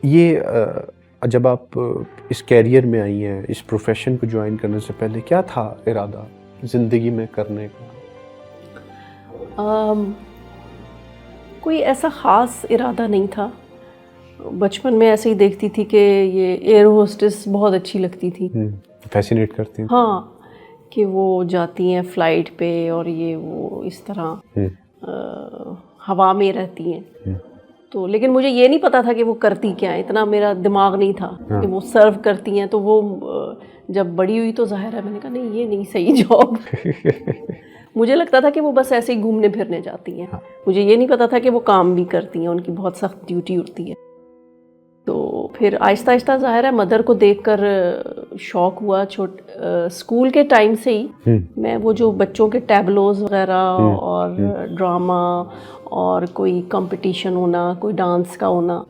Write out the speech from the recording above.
ये जब आप इस कैरियर में आई हैं, इस प्रोफेशन को ज्वाइन करने से पहले क्या था इरादा ज़िंदगी में करने का? कोई ऐसा ख़ास इरादा नहीं था। बचपन में ऐसे ही देखती थी कि ये एयर होस्टेस बहुत अच्छी लगती थी। फैसिनेट करती हैं? हाँ, कि वो जाती हैं फ़्लाइट पे और ये वो इस तरह हवा में रहती हैं। तो लेकिन मुझे ये नहीं पता था कि वो करती क्या है, इतना मेरा दिमाग नहीं था कि वो सर्व करती हैं। तो वो जब बड़ी हुई तो ज़ाहिर है मैंने कहा नहीं ये नहीं सही जॉब। मुझे लगता था कि वो बस ऐसे ही घूमने फिरने जाती हैं। मुझे ये नहीं पता था कि वो काम भी करती हैं, उनकी बहुत सख्त ड्यूटी होती है। तो फिर आहिस्ता आहिस्ता ज़ाहिर है मदर को देखकर शौक़ हुआ। स्कूल के टाइम से ही मैं वो जो बच्चों के टैबलोज़ वग़ैरह और ड्रामा और कोई कंपटीशन होना, कोई डांस का होना,